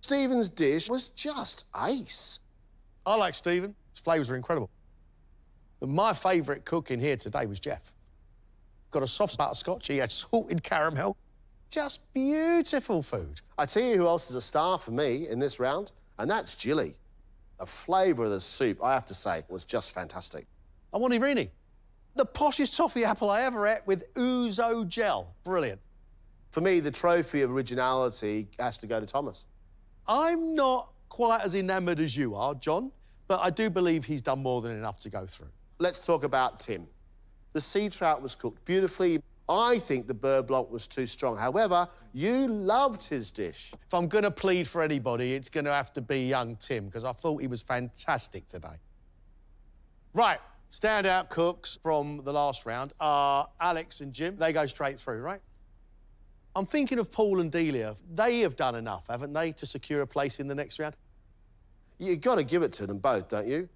Stephen's dish was just ace. I like Stephen. His flavours are incredible. But my favourite cook in here today was Jeff. Got a soft butterscotch, he had salted caramel. Just beautiful food. I tell you who else is a star for me in this round, and that's Jilly. The flavour of the soup, I have to say, was just fantastic. I want Irene. The poshest toffee apple I ever ate with ouzo gel. Brilliant. For me, the trophy of originality has to go to Thomas. I'm not quite as enamoured as you are, John, but I do believe he's done more than enough to go through. Let's talk about Tim. The sea trout was cooked beautifully. I think the beurre blanc was too strong. However, you loved his dish. If I'm going to plead for anybody, it's going to have to be young Tim, because I thought he was fantastic today. Right, standout cooks from the last round are Alex and Jim. They go straight through, right? I'm thinking of Paul and Delia. They have done enough, haven't they, to secure a place in the next round? You've got to give it to them both, don't you?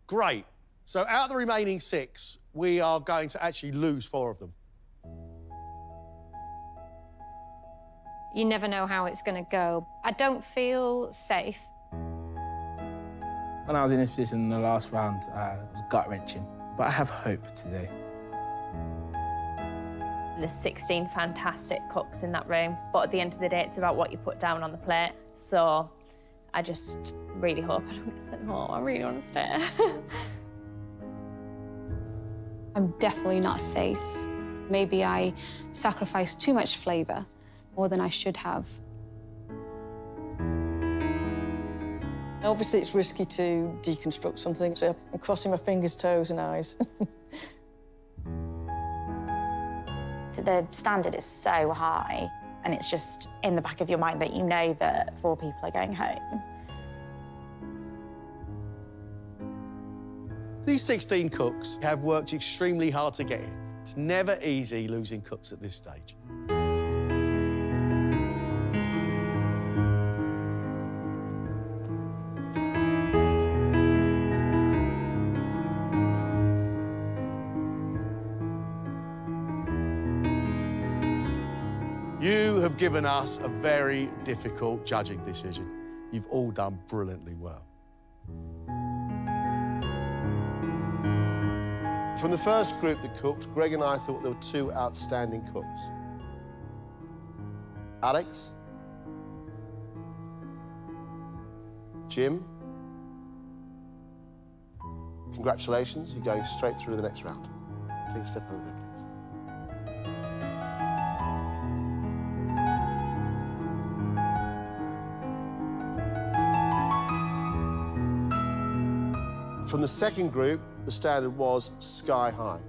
Great. So out of the remaining 6, we are going to actually lose 4 of them. You never know how it's going to go. I don't feel safe. When I was in this position in the last round, it was gut-wrenching. But I have hope today. There's 16 fantastic cooks in that room, but at the end of the day, it's about what you put down on the plate. So I just really hope I don't get sent home. I really want to stay. I'm definitely not safe. Maybe I sacrificed too much flavour, more than I should have. Obviously, it's risky to deconstruct something, so I'm crossing my fingers, toes and eyes. The standard is so high, and it's just in the back of your mind that you know that 4 people are going home. These 16 cooks have worked extremely hard to get here. It's never easy losing cooks at this stage. You have given us a very difficult judging decision. You've all done brilliantly well. From the first group that cooked, Greg and I thought there were 2 outstanding cooks. Alex, Jim, congratulations, you're going straight through to the next round. Take a step over there, please. From the second group, the standard was sky high.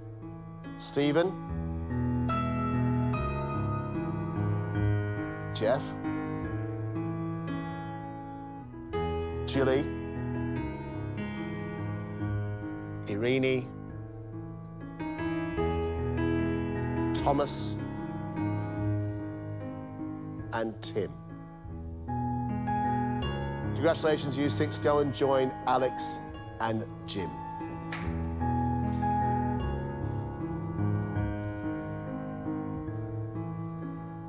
Stephen, Jeff, Jilly, Irene, Thomas, and Tim. Congratulations, you 6. Go and join Alex and Jim.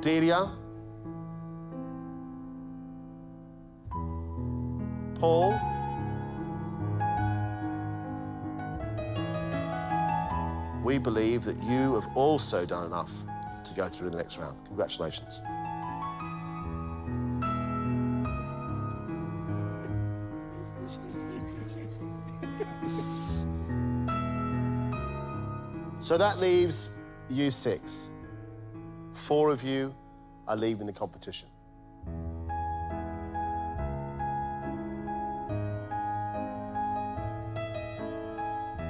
Delia, Paul, we believe that you have also done enough to go through the next round. Congratulations. So that leaves you 6. 4 of you are leaving the competition.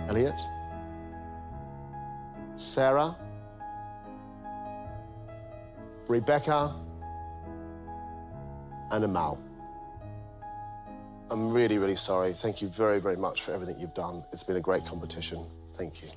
Elliot, Sarah, Rebecca, and Amal. I'm really, really sorry. Thank you very, very much for everything you've done. It's been a great competition. Thank you.